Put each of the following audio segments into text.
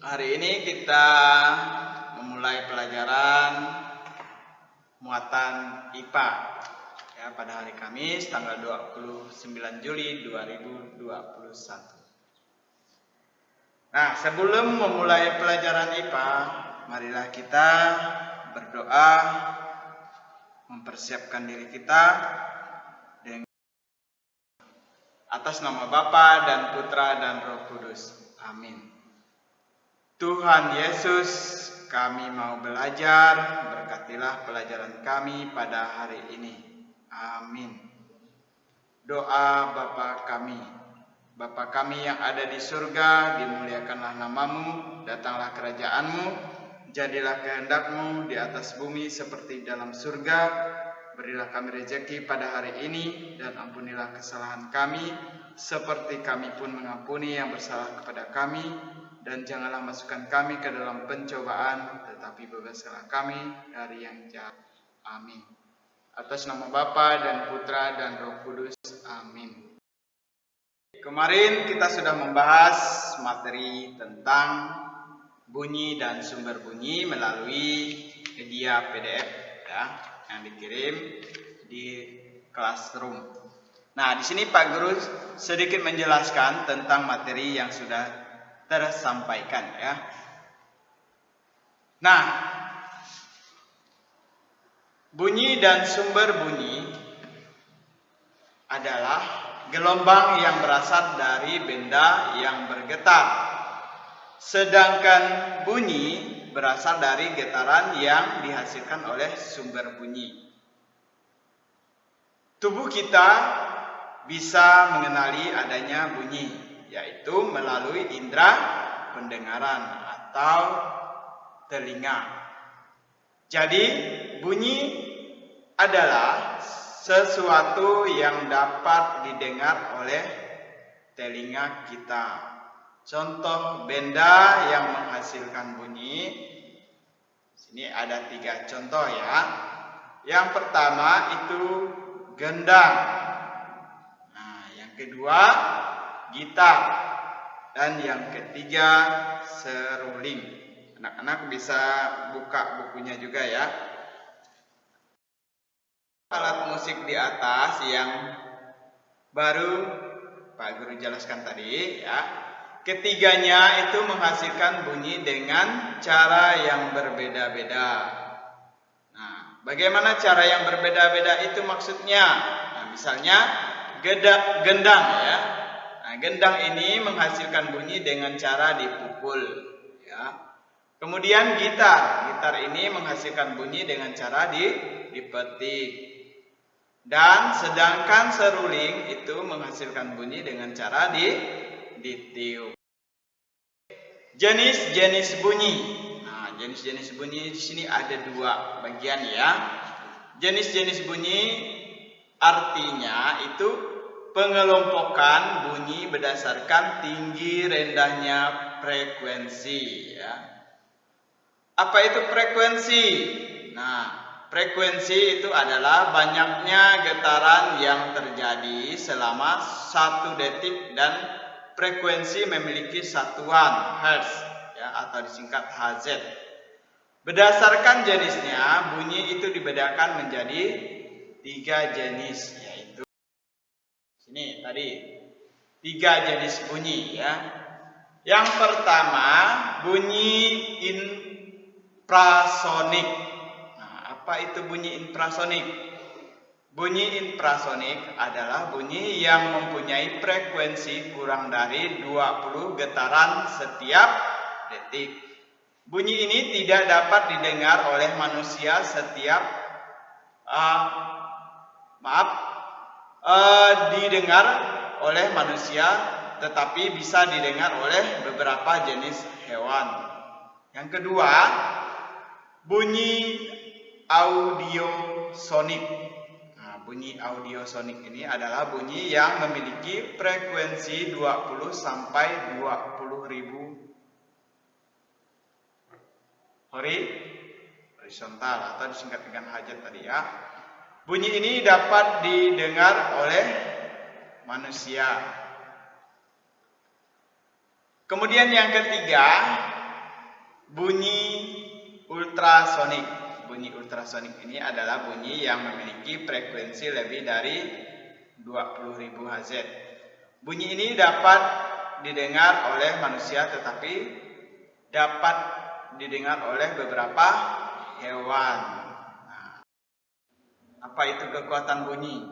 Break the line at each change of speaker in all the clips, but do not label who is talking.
Hari ini kita memulai pelajaran muatan IPA ya, pada hari Kamis tanggal 29 Juli 2021. Nah, sebelum memulai pelajaran IPA, marilah kita berdoa mempersiapkan diri kita dengan atas nama Bapa dan Putra dan Roh Kudus. Amin. Tuhan Yesus, kami mau belajar, berkatilah pelajaran kami pada hari ini. Amin. Doa Bapa kami. Bapa kami yang ada di surga, dimuliakanlah namamu, datanglah kerajaanmu, jadilah kehendakmu di atas bumi seperti dalam surga. Berilah kami rezeki pada hari ini, dan ampunilah kesalahan kami, seperti kami pun mengampuni yang bersalah kepada kami. Dan janganlah masukkan kami ke dalam pencobaan, tetapi bebaskanlah kami dari yang jahat. Amin. Atas nama Bapa dan Putra dan Roh Kudus. Amin. Kemarin kita sudah membahas materi tentang bunyi dan sumber bunyi melalui media PDF ya, yang dikirim di Classroom. Nah, di sini Pak Guru sedikit menjelaskan tentang materi yang sudah tersampaikan ya. Nah, bunyi dan sumber bunyi adalah gelombang yang berasal dari benda yang bergetar. Sedangkan bunyi berasal dari getaran yang dihasilkan oleh sumber bunyi. Tubuh kita bisa mengenali adanya bunyi, yaitu melalui indera pendengaran atau telinga. Jadi, bunyi adalah sesuatu yang dapat didengar oleh telinga kita. Contoh benda yang menghasilkan bunyi, sini ada 3 contoh ya. Yang pertama itu gendang. Nah, yang kedua gitar, dan yang ketiga seruling. Anak-anak bisa buka bukunya juga ya. Alat musik di atas yang baru Pak Guru jelaskan tadi ya. Ketiganya itu menghasilkan bunyi dengan cara yang berbeda-beda. Nah, bagaimana cara yang berbeda-beda itu maksudnya? Nah, misalnya gendang ya. Nah, gendang ini menghasilkan bunyi dengan cara dipukul ya. Kemudian gitar ini menghasilkan bunyi dengan cara dipetik. Dan sedangkan seruling itu menghasilkan bunyi dengan cara ditiup. Jenis-jenis bunyi. Nah, jenis-jenis bunyi di sini ada 2 bagian ya. Jenis-jenis bunyi artinya itu pengelompokan bunyi berdasarkan tinggi rendahnya frekuensi ya. Apa itu frekuensi? Nah, frekuensi itu adalah banyaknya getaran yang terjadi selama 1 detik, dan frekuensi memiliki satuan Hertz ya, atau disingkat Hz. Berdasarkan jenisnya, bunyi itu dibedakan menjadi 3 jenis, yaitu sini tadi 3 jenis bunyi ya. Yang pertama, bunyi infrasonik. Nah, apa itu bunyi infrasonik? Bunyi infrasonik adalah bunyi yang mempunyai frekuensi kurang dari 20 getaran setiap detik. Bunyi ini tidak dapat didengar oleh manusia didengar oleh manusia, tetapi bisa didengar oleh beberapa jenis hewan. Yang kedua, bunyi audiosonik. Nah, bunyi audiosonik ini adalah bunyi yang memiliki frekuensi 20 sampai 20.000 horizontal atau disingkat dengan Hz tadi ya. Bunyi ini dapat didengar oleh manusia. Kemudian yang ketiga, bunyi ultrasonik. Bunyi ultrasonik ini adalah bunyi yang memiliki frekuensi lebih dari 20.000 Hz. Bunyi ini dapat didengar oleh manusia tetapi dapat didengar oleh beberapa hewan. Nah, apa itu kekuatan bunyi?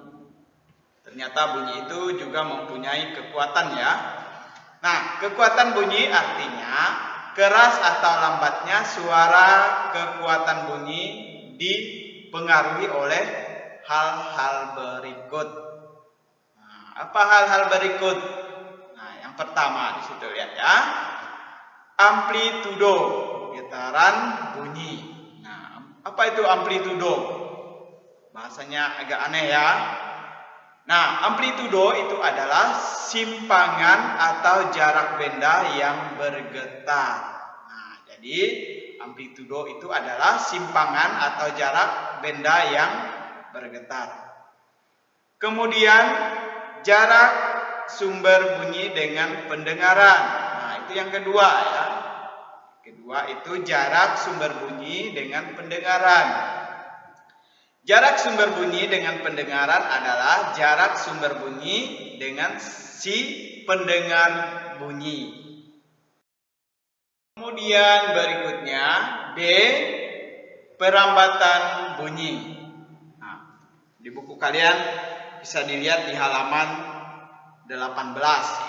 Ternyata bunyi itu juga mempunyai kekuatan ya. Nah, kekuatan bunyi artinya keras atau lambatnya suara. Kekuatan bunyi dipengaruhi oleh hal-hal berikut. Nah, apa hal-hal berikut? Nah, yang pertama di situ lihat ya. Amplitudo, getaran bunyi. Nah, apa itu amplitudo? Bahasanya agak aneh ya. Nah, amplitudo itu adalah simpangan atau jarak benda yang bergetar. Nah, jadi amplitudo itu adalah simpangan atau jarak benda yang bergetar. Kemudian jarak sumber bunyi dengan pendengaran. Nah, itu yang kedua ya. Kedua itu jarak sumber bunyi dengan pendengaran. Jarak sumber bunyi dengan pendengaran adalah jarak sumber bunyi dengan si pendengar bunyi. Kemudian berikutnya D, perambatan bunyi. Nah, di buku kalian bisa dilihat di halaman 18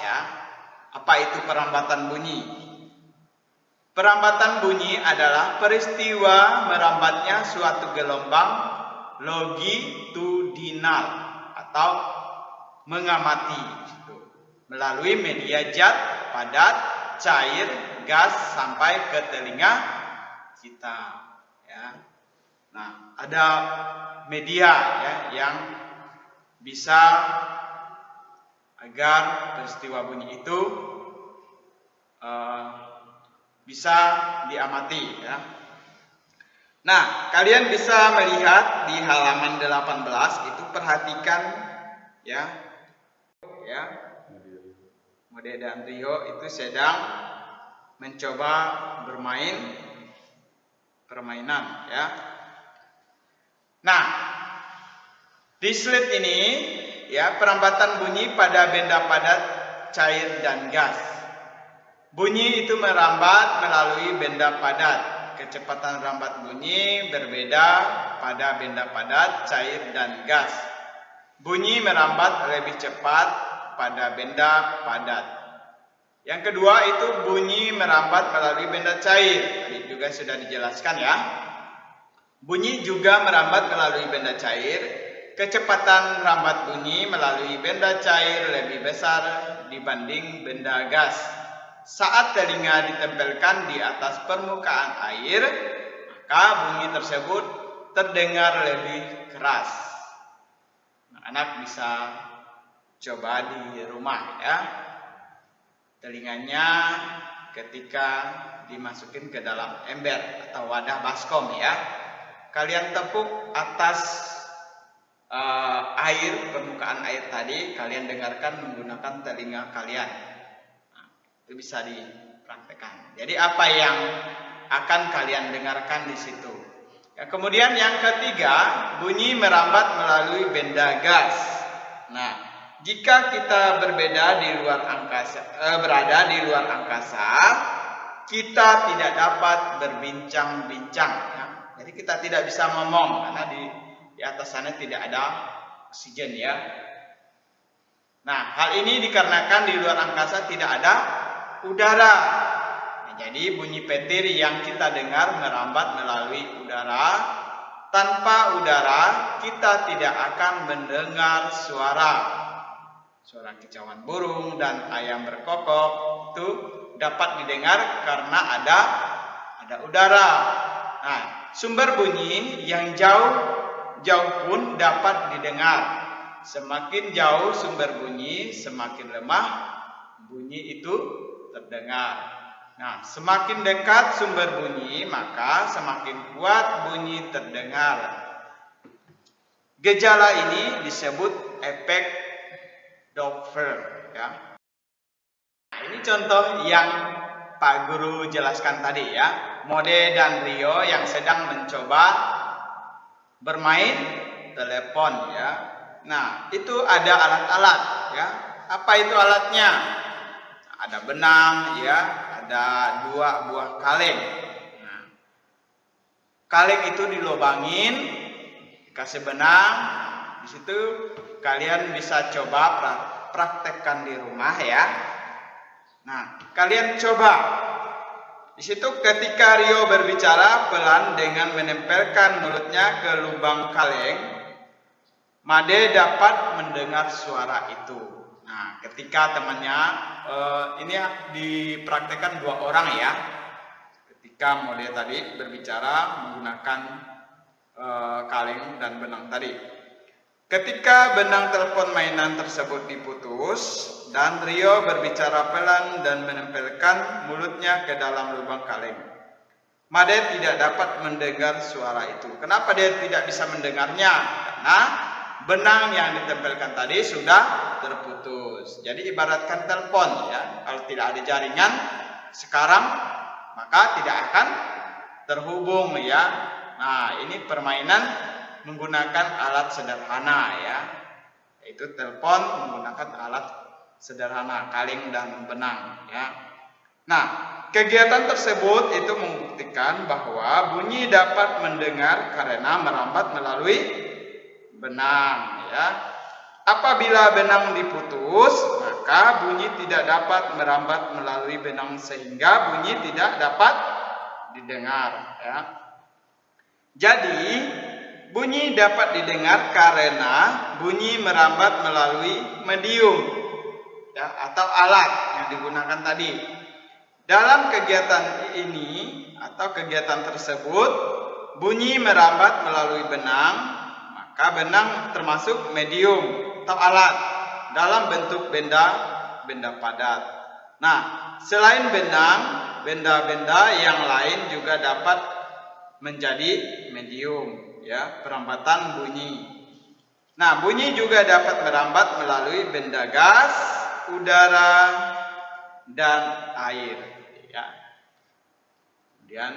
ya. Apa itu perambatan bunyi? Perambatan bunyi adalah peristiwa merambatnya suatu gelombang longitudinal atau mengamati melalui media zat, padat, cair, gas sampai ke telinga kita ya. Nah, ada media ya yang bisa agar peristiwa bunyi itu bisa diamati ya. Nah, kalian bisa melihat di halaman 18 itu perhatikan ya. Mode dan Rio itu sedang mencoba bermain permainan ya. Nah, di slide ini ya, perambatan bunyi pada benda padat, cair dan gas. Bunyi itu merambat melalui benda padat. Kecepatan rambat bunyi berbeda pada benda padat, cair, dan gas. Bunyi merambat lebih cepat pada benda padat. Yang kedua itu bunyi merambat melalui benda cair. Tadi juga sudah dijelaskan ya. Bunyi juga merambat melalui benda cair. Kecepatan rambat bunyi melalui benda cair lebih besar dibanding benda gas. Saat telinga ditempelkan di atas permukaan air, maka bunyi tersebut terdengar lebih keras. Anak bisa coba di rumah ya. Telinganya ketika dimasukin ke dalam ember atau wadah baskom ya. Kalian tepuk atas air, permukaan air tadi, kalian dengarkan menggunakan telinga kalian. Itu bisa dipraktekkan. Jadi apa yang akan kalian dengarkan di situ. Ya, kemudian yang ketiga, bunyi merambat melalui benda gas. Nah, jika kita berada di luar angkasa, kita tidak dapat berbincang-bincang. Ya. Jadi kita tidak bisa ngomong karena di atas sana tidak ada oksigen ya. Nah, hal ini dikarenakan di luar angkasa tidak ada udara. Nah, jadi bunyi petir yang kita dengar merambat melalui udara. Tanpa udara kita tidak akan mendengar suara kicauan burung dan ayam berkokok itu dapat didengar karena ada udara. Nah, sumber bunyi yang jauh pun dapat didengar. Semakin jauh sumber bunyi, semakin lemah bunyi itu terdengar. Nah, semakin dekat sumber bunyi, maka semakin kuat bunyi terdengar. Gejala ini disebut efek Doppler ya. Nah, ini contoh yang Pak Guru jelaskan tadi ya. Mode dan Rio yang sedang mencoba bermain telepon ya. Nah, itu ada alat-alat ya. Apa itu alatnya? Ada benang ya, ada 2 buah kaleng. Nah, kaleng itu dilobangin, dikasih benang. Di situ kalian bisa coba praktekkan di rumah ya. Nah, kalian coba. Di situ ketika Rio berbicara pelan dengan menempelkan mulutnya ke lubang kaleng, Made dapat mendengar suara itu. Nah, ketika temannya ini dipraktekkan 2 orang ya. Ketika Made tadi berbicara menggunakan kaleng dan benang tadi. Ketika benang telepon mainan tersebut diputus dan Rio berbicara pelan dan menempelkan mulutnya ke dalam lubang kaleng, Made tidak dapat mendengar suara itu. Kenapa dia tidak bisa mendengarnya? Karena benang yang ditempelkan tadi sudah terputus. Jadi ibaratkan telepon ya, kalau tidak ada jaringan sekarang maka tidak akan terhubung ya. Nah, ini permainan menggunakan alat sederhana ya, yaitu telepon menggunakan alat sederhana, kaleng dan benang ya. Nah, kegiatan tersebut itu membuktikan bahwa bunyi dapat mendengar karena merambat melalui benang ya. Apabila benang diputus, maka bunyi tidak dapat merambat melalui benang sehingga bunyi tidak dapat didengar ya. Jadi bunyi dapat didengar karena bunyi merambat melalui medium ya, atau alat yang digunakan tadi. Dalam kegiatan ini atau kegiatan tersebut, bunyi merambat melalui benang, maka benang termasuk medium atau alat dalam bentuk benda padat. Nah, selain benang, benda-benda yang lain juga dapat menjadi medium ya, perambatan bunyi. Nah, bunyi juga dapat merambat melalui benda gas, udara, dan air ya. Kemudian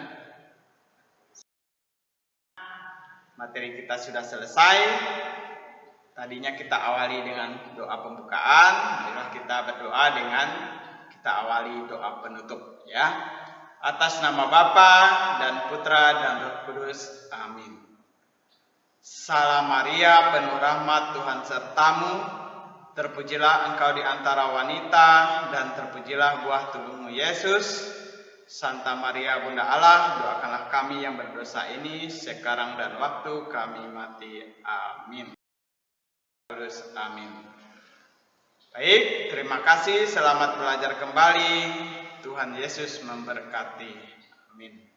materi kita sudah selesai. Tadinya kita awali dengan doa pembukaan, marilah kita berdoa dengan kita awali doa penutup ya. Atas nama Bapa dan Putra dan Roh Kudus. Amin. Salam Maria, penuh rahmat, Tuhan sertamu. Terpujilah engkau di antara wanita, dan terpujilah buah tubuhmu Yesus. Santa Maria Bunda Allah, doakanlah kami yang berdosa ini sekarang dan waktu kami mati. Amin. Amin. Baik, terima kasih. Selamat belajar kembali. Tuhan Yesus memberkati. Amin.